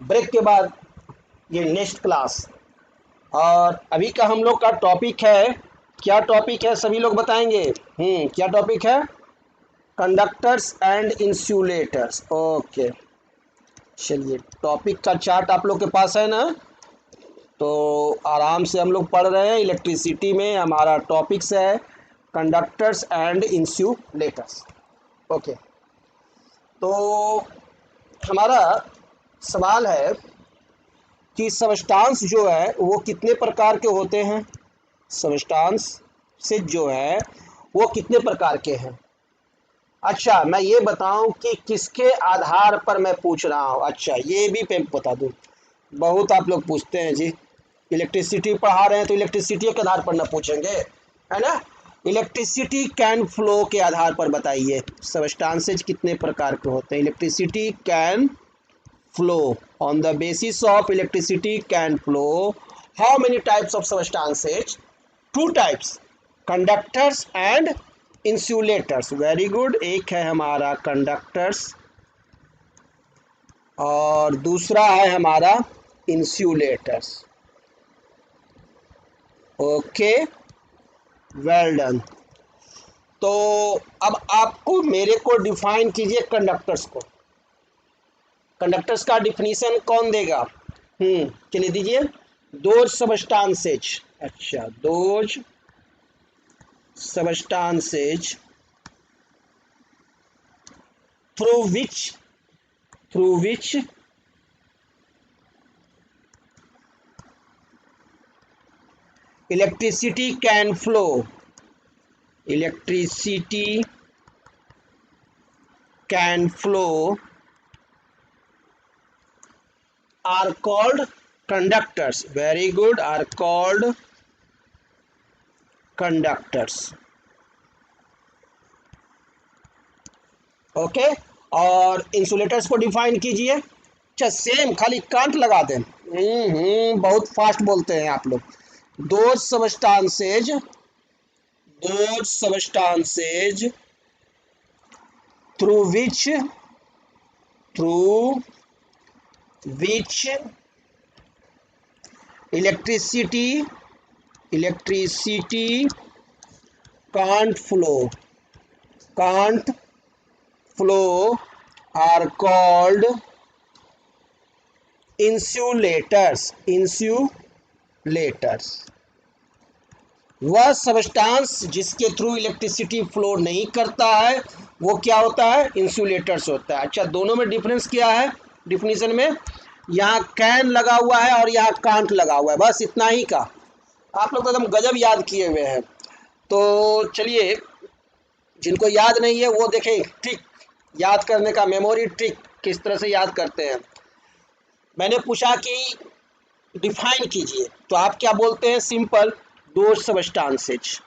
Break के बाद ये नेक्स्ट क्लास। और अभी का हम लोग का टॉपिक है, क्या टॉपिक है सभी लोग बताएंगे? क्या टॉपिक है? Conductors and insulators. ओके, चलिए टॉपिक का चार्ट आप लोग के पास है ना, तो आराम से हम लोग पढ़ रहे हैं। इलेक्ट्रिसिटी में हमारा टॉपिक्स है कंडक्टर्स एंड इंसुलेटर्स। ओके, तो हमारा सवाल है कि सबस्टांस जो है वो कितने प्रकार के होते हैं? सबस्टांस से जो है वो कितने प्रकार के हैं? अच्छा, मैं ये बताऊं कि किसके आधार पर मैं पूछ रहा हूं। अच्छा, ये भी मैं बता दूं, बहुत आप लोग पूछते हैं जी, इलेक्ट्रिसिटी पढ़ा रहे हैं तो इलेक्ट्रिसिटी के आधार पर ना पूछेंगे, है ना। इलेक्ट्रिसिटी कैन फ्लो के आधार पर बताइए सबस्टांसेज कितने प्रकार के होते हैं। Electricity can flow, on the basis of electricity can flow, how many types of substances? Two types, conductors and insulators। very good, एक है हमारा conductors और दूसरा है हमारा insulators। Okay, well done. तो अब आपको मेरे को डिफाइन कीजिए कंडक्टर्स को। कंडक्टर्स का डिफिनीशन कौन देगा? चलिए दीजिए। दोज सबस्टांसेज, अच्छा those substances through which electricity can flow, electricity can flow are called conductors। very good, are called conductors। Okay, और इंसुलेटर्स को डिफाइन कीजिए। अच्छा सेम, खाली कांट लगा दें। बहुत फास्ट बोलते हैं आप लोग। Those substances, those substances through which electricity can't flow are called insulators। वह सबस्टांस जिसके थ्रू इलेक्ट्रिसिटी फ्लो नहीं करता है वो क्या होता है? इंसुलेटर्स होता है। अच्छा, दोनों में डिफरेंस क्या है डिफिनीशन में? यहाँ कैन लगा हुआ है और यहाँ कांट लगा हुआ है, बस इतना ही का। आप लोग तो एकदम गजब याद किए हुए हैं। तो चलिए, जिनको याद नहीं है वो देखें ट्रिक याद करने का, मेमोरी ट्रिक किस तरह से याद करते हैं। मैंने पूछा कि डिफाइन कीजिए, तो आप क्या बोलते हैं? सिंपल, दो सबस्टांसेज।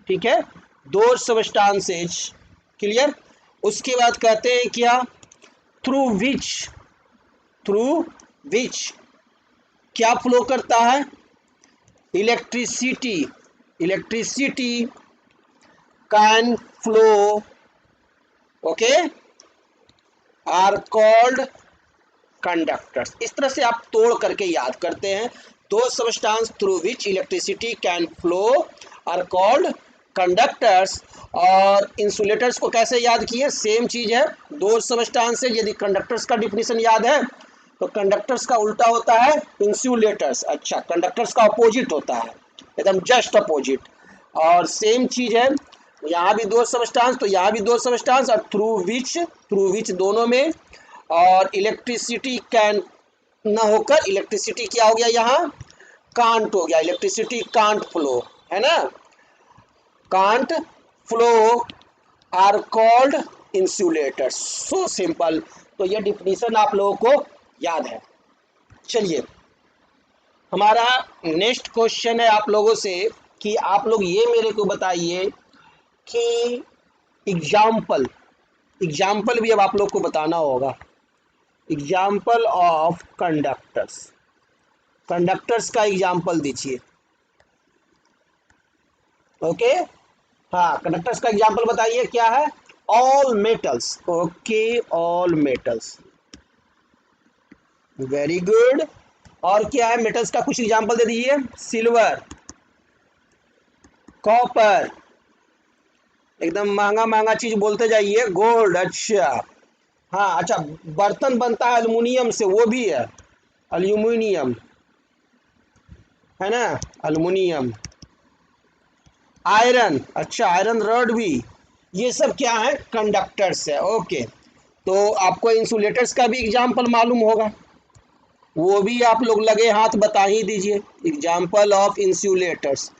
ठीक है, दो सबस्टांसेज, क्लियर। उसके बाद कहते हैं क्या? थ्रू विच क्या फ्लो करता है? Electricity can flow, okay, are called conductors. इस तरह से आप तोड़ करके याद करते हैं। दो substance through which electricity can flow are called conductors. और इंसुलेटर्स को कैसे याद किए? सेम चीज है, दो सबस्टांस से। यदि कंडक्टर्स का डिफिनीशन याद है तो कंडक्टर्स का उल्टा होता है इंसुलेटर्स। अच्छा, कंडक्टर्स का अपोजिट होता है, एकदम जस्ट अपोजिट। और सेम चीज है, यहाँ भी दो सबस्टांस तो यहाँ भी दो सबस्टांस, और थ्रू विच दोनों में। और इलेक्ट्रिसिटी कैन न होकर इलेक्ट्रिसिटी क्या हो गया? यहाँ कांट हो गया। इलेक्ट्रिसिटी कांट फ्लो, है ना, can't flow are called insulators. So simple. तो ये डिफिनीशन आप लोगों को याद है। चलिए, हमारा नेक्स्ट क्वेश्चन है आप लोगों से कि आप लोग ये मेरे को बताइए कि एग्जाम्पल भी अब आप लोग को बताना होगा। एग्जाम्पल ऑफ कंडक्टर्स का एग्जाम्पल दीजिए। ओके, हाँ, कंडक्टर्स का एग्जाम्पल बताइए क्या है? All metals. Okay, all metals. Very good. और क्या है, मेटल्स का कुछ एग्जांपल दे दीजिए। सिल्वर, कॉपर, एकदम महंगा महंगा चीज बोलते जाइए। गोल्ड, अच्छा। हाँ अच्छा, बर्तन बनता है एल्युमिनियम से, वो भी है एल्यूमिनियम, है ना, एल्युमिनियम। आयरन, अच्छा आयरन रॉड भी, ये सब क्या है, कंडक्टर्स है। ओके, तो आपको इंसुलेटर्स का भी एग्जाम्पल मालूम होगा, वो भी आप लोग लगे हाथ बता ही दीजिए। Example of insulators.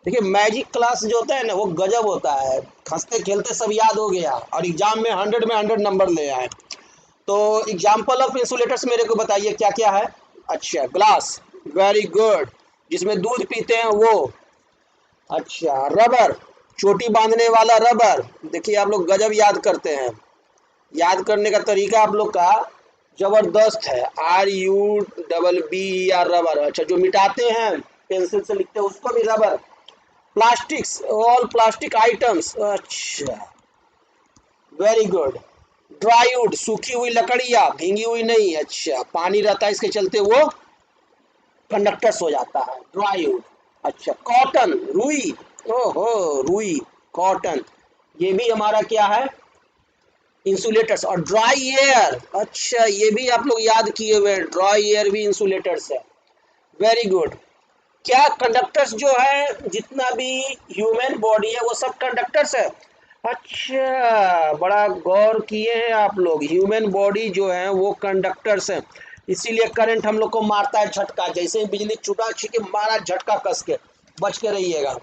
देखिए मैजिक क्लास जो होता है ना, वो गजब होता है, हंसते खेलते सब याद हो गया और एग्जाम में 100 नंबर ले आए। तो एग्जाम्पल ऑफ इंसुलेटर्स मेरे को बताइए क्या क्या है। अच्छा, ग्लास, वेरी गुड, जिसमें दूध पीते हैं वो। अच्छा, रबर, चोटी बांधने वाला रबर। देखिए आप लोग गजब याद करते हैं, याद करने का तरीका आप लोग का जबरदस्त है। RUBB या रबर। अच्छा, जो मिटाते हैं पेंसिल से लिखते हैं उसको भी rubber. Plastics, all plastic items, अच्छा वेरी गुड। ड्राईवुड, सूखी हुई लकड़ियाँ, भींगी हुई नहीं, अच्छा पानी रहता है इसके चलते वो कंडक्टर्स हो जाता है, ड्राईवुड। अच्छा, कॉटन, रुई, ओहो रुई, कॉटन, ये भी हमारा क्या है, इंसुलेटर्स। और ड्राई एयर, अच्छा ये भी आप लोग याद किए हुए, ड्राई एयर भी इंसुलेटर्स है। Very good. क्या कंडक्टर्स जो है, जितना भी ह्यूमन बॉडी है वो सब कंडक्टर्स है। अच्छा, बड़ा गौर किए हैं आप लोग, ह्यूमन बॉडी जो है वो कंडक्टर्स है, इसीलिए करंट हम लोग को मारता है झटका, जैसे ही बिजली छुटा छिके मारा झटका कस के, बच के रहिएगा।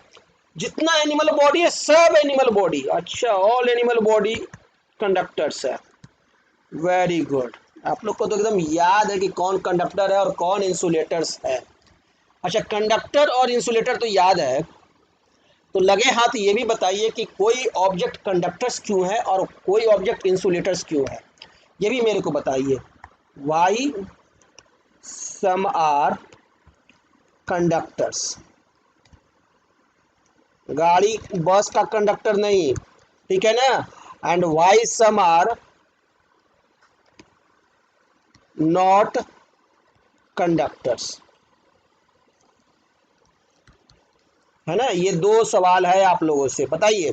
जितना एनिमल बॉडी है सब एनिमल बॉडी, अच्छा ऑल एनिमल बॉडी कंडक्टर्स है। वेरी गुड, आप लोग को तो एकदम याद है कि कौन कंडक्टर है और कौन इंसुलेटर्स है। अच्छा, कंडक्टर और इंसुलेटर तो याद है, तो लगे हाथ ये भी बताइए कि कोई ऑब्जेक्ट कंडक्टर्स क्यों है और कोई ऑब्जेक्ट इंसुलेटर्स क्यों है, ये भी मेरे को बताइए। वाई सम आर कंडक्टर्स, गाड़ी बस का कंडक्टर नहीं, ठीक है ना, and why some are not conductors, है ना। ये दो सवाल है आप लोगों से, बताइए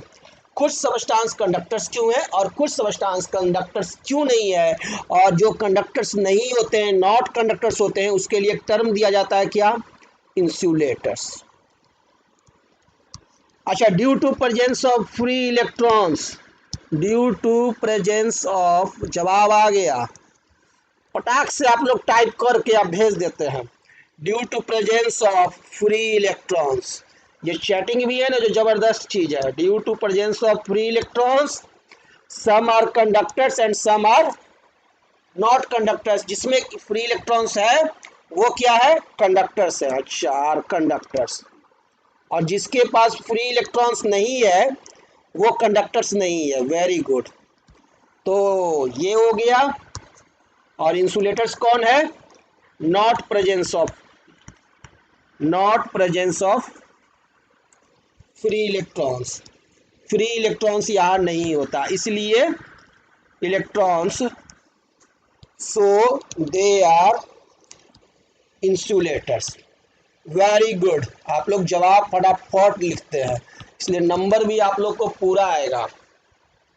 कुछ सबस्टांस कंडक्टर्स क्यों है और कुछ सबस्टांस कंडक्टर्स क्यों नहीं है। और जो कंडक्टर्स नहीं होते हैं, नॉट कंडक्टर्स होते हैं, उसके लिए एक टर्म दिया जाता है क्या, इंसुलेटर्स। अच्छा, due to presence of free electrons, due to presence of, जवाब आ गया, पटाख से आप लोग टाइप करके आप भेज देते हैं। Due to presence of free electrons, ये चैटिंग भी है ना जो जबरदस्त चीज है। Due to presence of free electrons, some are conductors and some are not conductors, जिसमें फ्री इलेक्ट्रॉन्स है वो क्या है, कंडक्टर्स है। अच्छा, आर कंडक्टर्स, और जिसके पास फ्री इलेक्ट्रॉन्स नहीं है वो कंडक्टर्स नहीं है। वेरी गुड, तो ये हो गया। और इंसुलेटर्स कौन है, not presence of free electrons, free electrons यहाँ नहीं होता, इसलिए electrons, so they are insulators. Very good, आप लोग जवाब फटाफट लिखते हैं, इसलिए नंबर भी आप लोग को पूरा आएगा,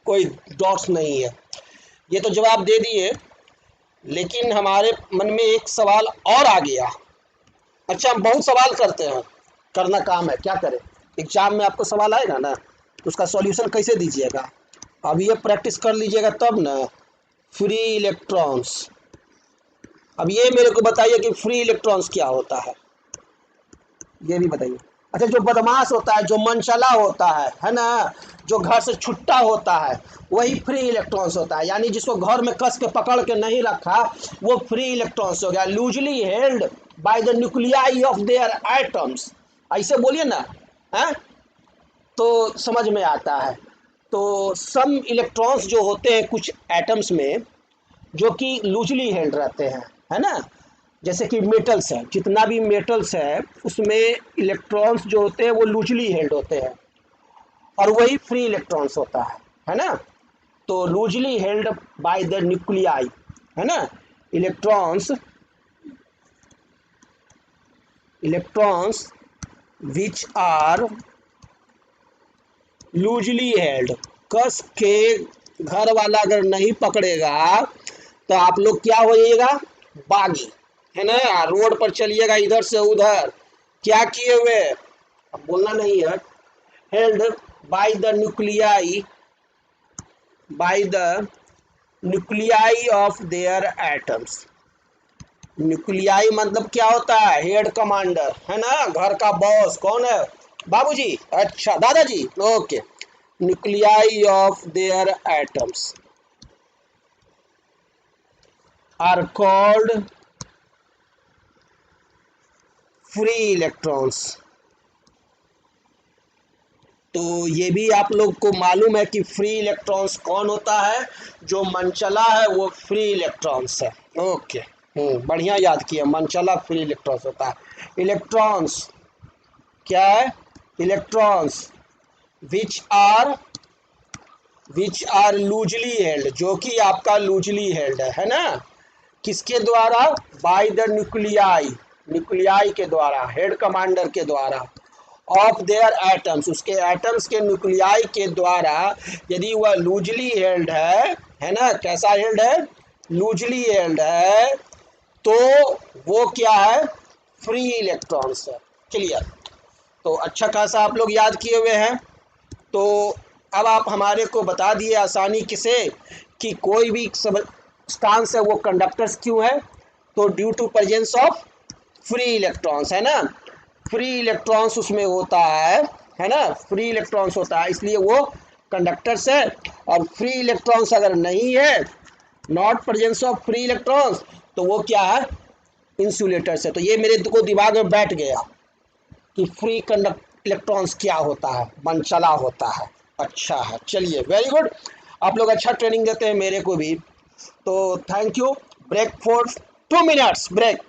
कोई डॉट्स नहीं है। ये तो जवाब दे दिए, लेकिन हमारे मन में एक सवाल और आ गया। अच्छा, हम बहुत सवाल करते हैं, करना काम है, क्या करें, एग्जाम में आपको सवाल आएगा ना, तो उसका सॉल्यूशन कैसे दीजिएगा, अब ये प्रैक्टिस कर लीजिएगा तब ना। फ्री इलेक्ट्रॉन्स, अब ये मेरे को बताइए कि फ्री इलेक्ट्रॉन्स क्या होता है, ये भी बताइए। अच्छा, जो बदमाश होता है, जो मनचला होता है ना, जो घर से छुट्टा होता है, वही फ्री इलेक्ट्रॉन्स होता है, यानी जिसको घर में कस के पकड़ के नहीं रखा वो फ्री इलेक्ट्रॉन्स हो गया। Loosely held by the nuclei of their atoms, ऐसे बोलिए ना, है तो समझ में आता है। तो सम इलेक्ट्रॉन्स जो होते हैं कुछ एटम्स में, जो कि लूजली हेल्ड रहते हैं, है ना, जैसे कि मेटल्स है, जितना भी मेटल्स है उसमें इलेक्ट्रॉन्स जो होते हैं वो लूजली हेल्ड होते हैं, और वही फ्री इलेक्ट्रॉन्स होता है ना। तो loosely held by the nuclei, है ना। Electrons which are loosely held, कस के घर वाला अगर नहीं पकड़ेगा तो आप लोग क्या हो जाइएगा, बागी, है ना, रोड पर चलिएगा इधर से उधर, क्या किए हुए, अब बोलना नहीं है, held by the nuclei of their atoms. Nuclei मतलब क्या होता है, हेड कमांडर, है ना, घर का बॉस कौन है, बाबूजी, अच्छा दादाजी, okay. Nuclei of their atoms are called free electrons. तो ये भी आप लोग को मालूम है कि फ्री इलेक्ट्रॉन्स कौन होता है, जो मनचला है वो फ्री इलेक्ट्रॉन्स है, ओके। बढ़िया याद किया, मनचला फ्री इलेक्ट्रॉन्स होता है। इलेक्ट्रॉन्स क्या है, electrons which are loosely held, जो कि आपका लूजली हेल्ड है ना, किसके द्वारा, बाय द न्यूक्लियाई के द्वारा, हेड कमांडर के द्वारा, ऑफ देयर एटम्स, उसके एटम्स के न्यूक्लियाई के द्वारा, यदि वह लूजली हेल्ड है ना, कैसा हेल्ड है, लूजली हेल्ड है, तो वो क्या है, फ्री इलेक्ट्रॉन्स है। क्लियर, तो अच्छा खासा आप लोग याद किए हुए हैं। तो अब आप हमारे को बता दिए आसानी किसे कि कोई भी सब्सटेंस है वो कंडक्टर्स क्यों है, तो due to presence of free electrons, है ना, फ्री इलेक्ट्रॉन्स उसमें होता है ना, फ्री इलेक्ट्रॉन्स होता है, इसलिए वो कंडक्टर्स है। और फ्री इलेक्ट्रॉन्स अगर नहीं है, not presence of free electrons, तो वो क्या है, इंसुलेटर्स है। तो ये मेरे को दिमाग में बैठ गया कि फ्री कंडक्ट इलेक्ट्रॉन्स क्या होता है, मनचला होता है। अच्छा है, चलिए वेरी गुड, आप लोग अच्छा ट्रेनिंग देते हैं मेरे को भी, तो thank you. Break for 2 minutes, break.